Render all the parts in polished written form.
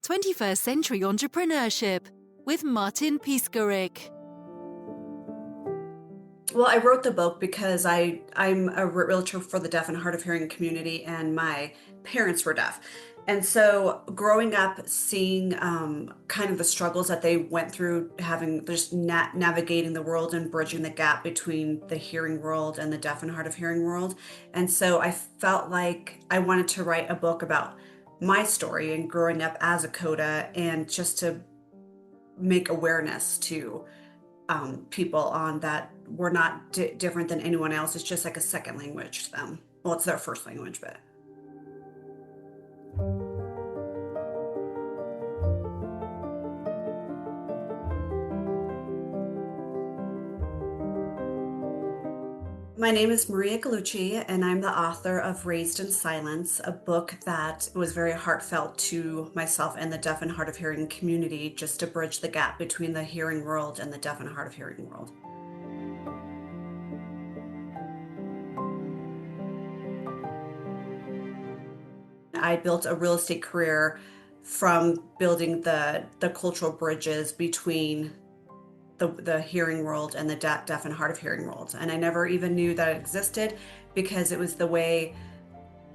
21st Century Entrepreneurship with Martin Piskarik. Well, I wrote the book because I'm a realtor for the deaf and hard of hearing community, and my parents were deaf. And so growing up, seeing kind of the struggles that they went through, having just navigating the world and bridging the gap between the hearing world and the deaf and hard of hearing world. And so I felt like I wanted to write a book about my story and growing up as a coda, and just to make awareness to people on that we're not different than anyone else. It's just like a second language to them. Well, it's their first language, but. My name is Maria Gallucci, and I'm the author of Raised in Silence, a book that was very heartfelt to myself and the deaf and hard of hearing community, just to bridge the gap between the hearing world and the deaf and hard of hearing world. I built a real estate career from building the cultural bridges between the hearing world and the deaf and hard of hearing world. And I never even knew that it existed, because it was the way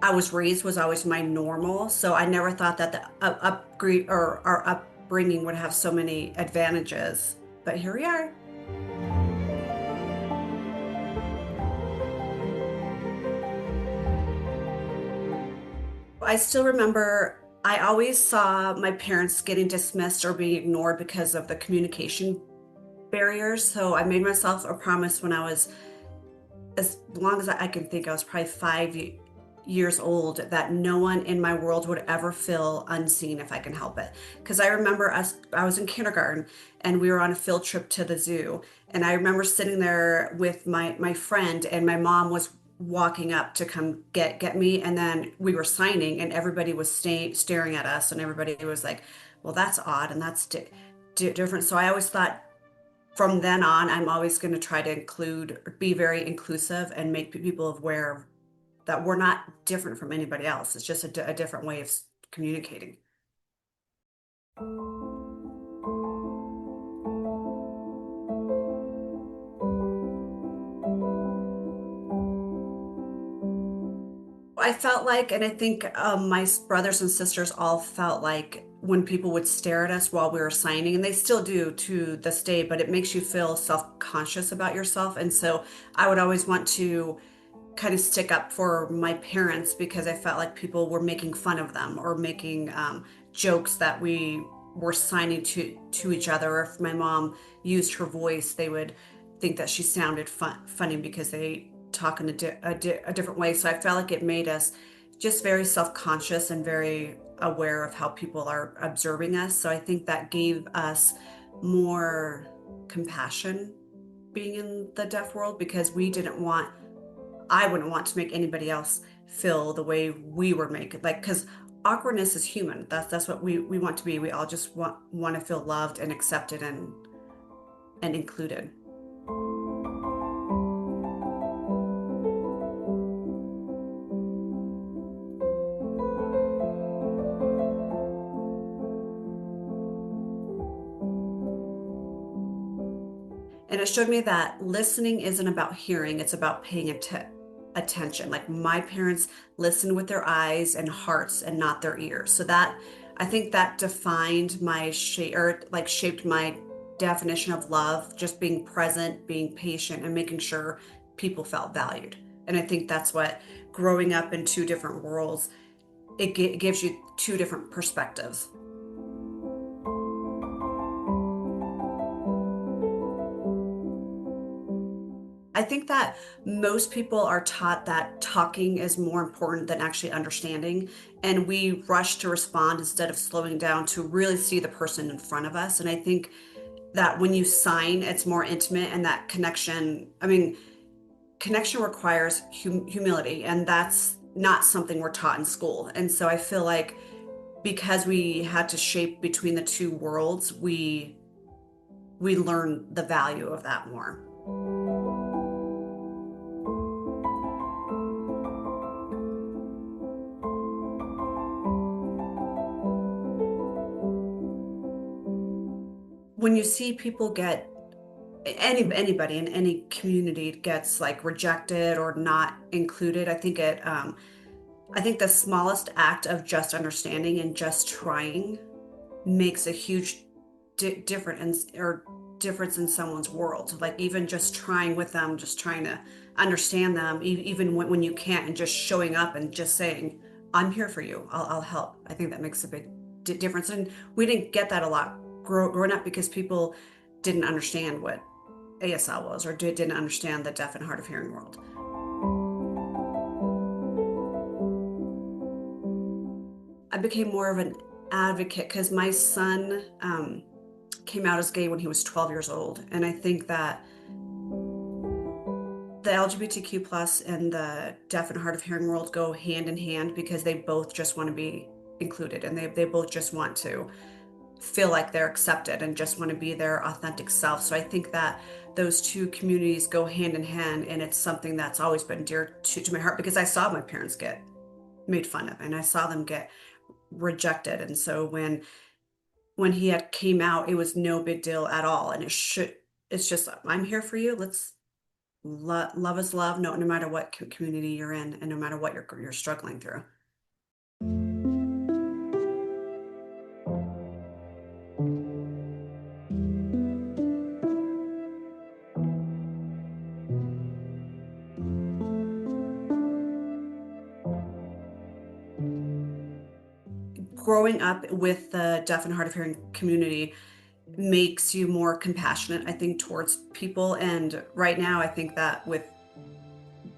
I was raised was always my normal. So I never thought that the upgrade or our upbringing would have so many advantages. But here we are. I still remember I always saw my parents getting dismissed or being ignored because of the communication barriers. So I made myself a promise when I was, as long as I can think, I was probably 5 years old, that no one in my world would ever feel unseen if I can help it. Because I remember I was in kindergarten and we were on a field trip to the zoo. And I remember sitting there with my friend, and my mom was walking up to come get me. And then we were signing, and everybody was staring at us, and everybody was like, well, that's odd and that's different. So I always thought, from then on, I'm always going to try to be very inclusive and make people aware that we're not different from anybody else. It's just a different way of communicating. I felt like, and I think my brothers and sisters all felt like, when people would stare at us while we were signing, and they still do to this day, but it makes you feel self-conscious about yourself. And so I would always want to kind of stick up for my parents, because I felt like people were making fun of them or making jokes that we were signing to each other. Or if my mom used her voice, they would think that she sounded funny because they talk in a different way. So I felt like it made us just very self-conscious and very aware of how people are observing us. So I think that gave us more compassion being in the deaf world, because I wouldn't want to make anybody else feel the way we were making, like, because awkwardness is human. That's what we want to be. We all just want to feel loved and accepted and included. And it showed me that listening isn't about hearing, it's about paying attention. Like, my parents listened with their eyes and hearts and not their ears. So that, I think that defined my shaped my definition of love, just being present, being patient, and making sure people felt valued. And I think that's what, growing up in two different worlds, it gives you two different perspectives. I think that most people are taught that talking is more important than actually understanding, and we rush to respond instead of slowing down to really see the person in front of us. And I think that when you sign, it's more intimate, and that connection, I mean, connection requires humility, and that's not something we're taught in school. And so I feel like, because we had to shape between the two worlds, we learn the value of that more. when you see people get anybody in any community gets like rejected or not included, I think the smallest act of just understanding and just trying makes a huge difference in someone's world. Like even just trying with them, just trying to understand them, even when you can't, and just showing up and just saying, "I'm here for you. I'll help." I think that makes a big difference. And we didn't get that a lot growing up because people didn't understand what ASL was or didn't understand the deaf and hard of hearing world. I became more of an advocate because my son came out as gay when he was 12 years old. And I think that the LGBTQ plus and the deaf and hard of hearing world go hand in hand because they both just want to be included, and they both just want to feel like they're accepted and just want to be their authentic self. So I think that those two communities go hand in hand, and it's something that's always been dear to my heart because I saw my parents get made fun of and I saw them get rejected. And so when he had came out, it was no big deal at all. And it's just, I'm here for you. Let's love is love, no matter what community you're in and no matter what you're struggling through. Growing up with the deaf and hard of hearing community makes you more compassionate, I think, towards people. And right now, I think that with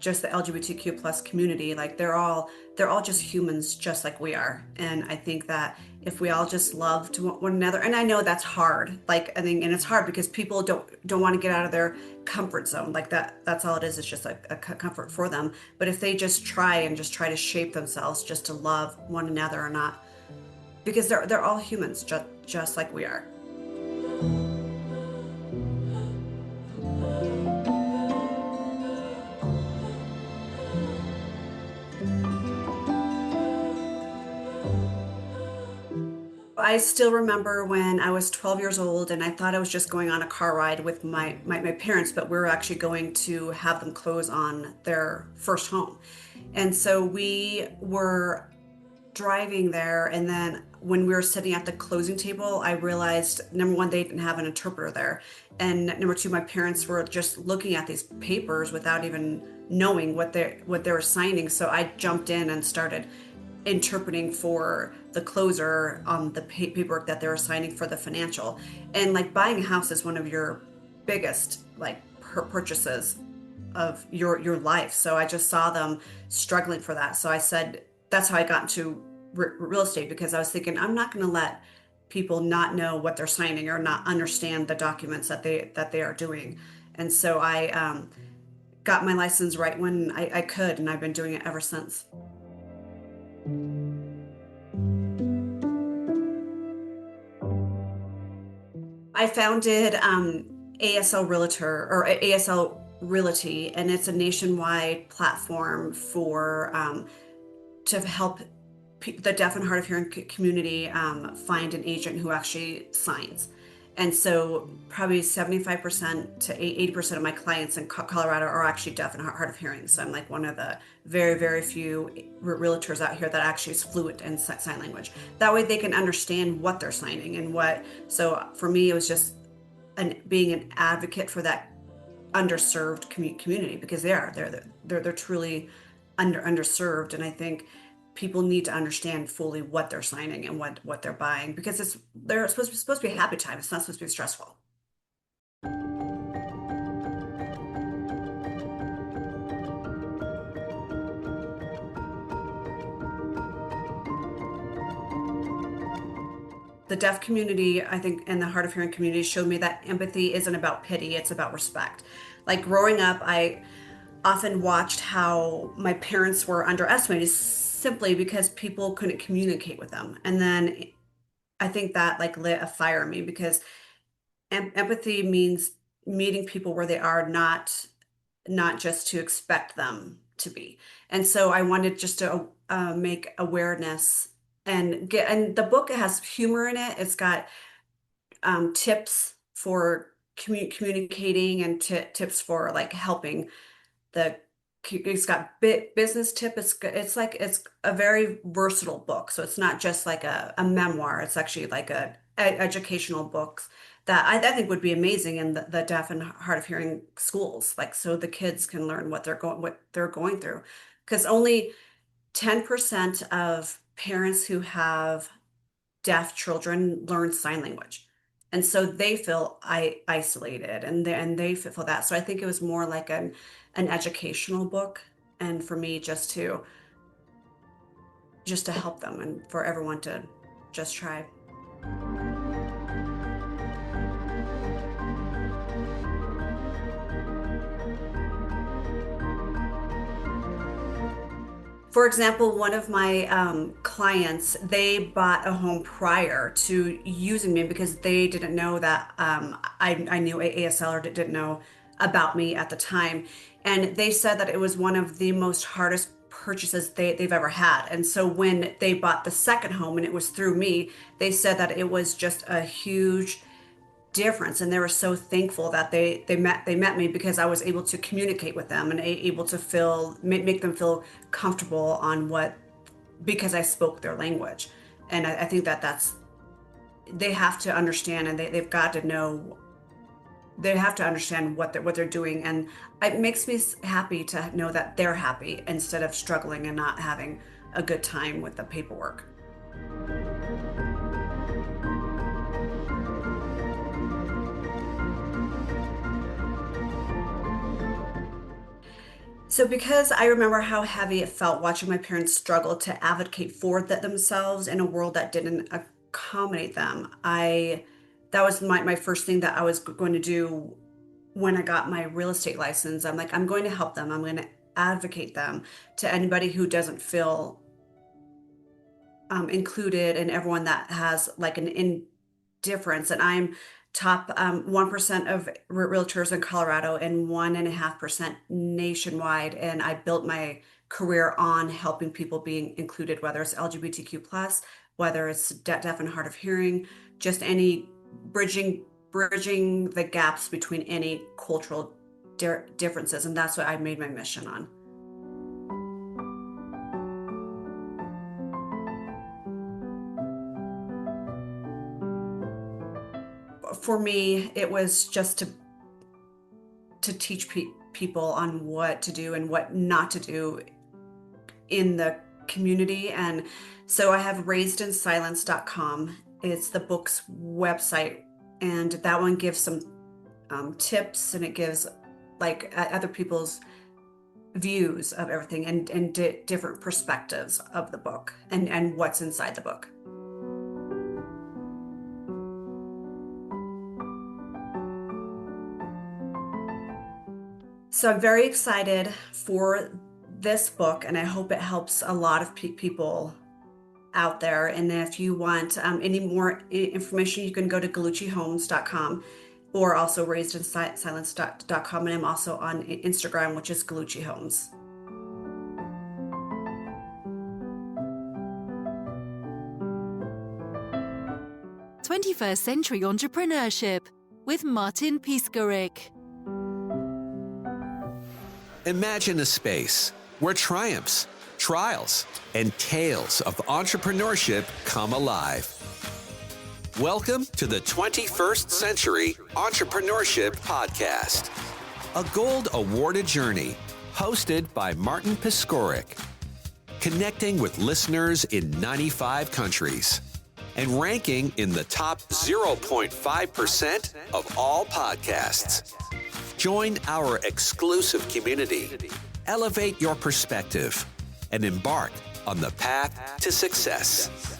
just the LGBTQ plus community, like they're all just humans, just like we are. And I think that if we all just love to one another, and I know that's hard, like I think, and it's hard because people don't want to get out of their comfort zone. Like that's all it is. It's just a comfort for them. But if they just try and just try to shape themselves just to love one another or not, because they're all humans, just like we are. I still remember when I was 12 years old and I thought I was just going on a car ride with my parents, but we were actually going to have them close on their first home. And so we were driving there, and then when we were sitting at the closing table, I realized number one, they didn't have an interpreter there, and number two, my parents were just looking at these papers without even knowing what they were signing. So I jumped in and started interpreting for the closer on the paperwork that they were signing for the financial. And like buying a house is one of your biggest like purchases of your life. So I just saw them struggling for that. So I said that's how I got into real estate, because I was thinking I'm not going to let people not know what they're signing or not understand the documents that they are doing. And so I got my license right when I could, and I've been doing it ever since. I founded ASL Realtor or ASL Realty, and it's a nationwide platform for to help the deaf and hard of hearing community find an agent who actually signs. And so probably 75% to 80% of my clients in Colorado are actually deaf and hard of hearing. So I'm like one of the very, very few realtors out here that actually is fluent in sign language. That way they can understand what they're signing and what. So for me, it was just being an advocate for that underserved community, because they're truly underserved. And I think people need to understand fully what they're signing and what they're buying, because they're supposed to be a happy time. It's not supposed to be stressful. The deaf community, I think, and the hard of hearing community showed me that empathy isn't about pity, it's about respect. Like growing up, I often watched how my parents were underestimated simply because people couldn't communicate with them. And then I think that like lit a fire in me, because empathy means meeting people where they are, not just to expect them to be. And so I wanted just to make awareness and the book has humor in it. It's got tips for communicating and tips for like helping the. It's got business tip. It's a very versatile book. So it's not just like a memoir. It's actually like educational books that I think would be amazing in the deaf and hard of hearing schools. Like so the kids can learn what they're going through. Because only 10% of parents who have deaf children learn sign language. And so they feel isolated and they feel that. So I think it was more like an educational book and for me just to help them and for everyone to just try. For example, one of my clients, they bought a home prior to using me because they didn't know that I knew ASL or didn't know about me at the time. And they said that it was one of the most hardest purchases they've ever had. And so when they bought the second home and it was through me, they said that it was just a huge difference and they were so thankful that they met me because I was able to communicate with them and able to make them feel comfortable on what because I spoke their language. And I think that's they have to understand and they've got to know they have to understand what they're doing, and it makes me happy to know that they're happy instead of struggling and not having a good time with the paperwork. So because I remember how heavy it felt watching my parents struggle to advocate for themselves in a world that didn't accommodate them, that was my first thing that I was going to do when I got my real estate license. I'm like, I'm going to help them. I'm going to advocate them to anybody who doesn't feel included and everyone that has like an indifference. And I'm top 1% of realtors in Colorado and 1.5% nationwide. And I built my career on helping people being included, whether it's LGBTQ plus, whether it's deaf and hard of hearing, just any bridging the gaps between any cultural differences. And that's what I made my mission on. For me, it was just to teach people on what to do and what not to do in the community. And so I have raisedinsilence.com. It's the book's website, and that one gives some tips, and it gives like other people's views of everything and different perspectives of the book and what's inside the book. So I'm very excited for this book, and I hope it helps a lot of people out there. And if you want any more information, you can go to galluccihomes.com or also raisedinsilence.com. And I'm also on Instagram, which is Gallucci Homes. "21st Century Entrepreneurship" with Martin Piskarik. Imagine a space where triumphs, trials, and tales of entrepreneurship come alive. Welcome to the 21st Century Entrepreneurship Podcast, a gold awarded journey hosted by Martin Piskarik, connecting with listeners in 95 countries and ranking in the top 0.5% of all podcasts. Join our exclusive community, elevate your perspective, and embark on the path to success.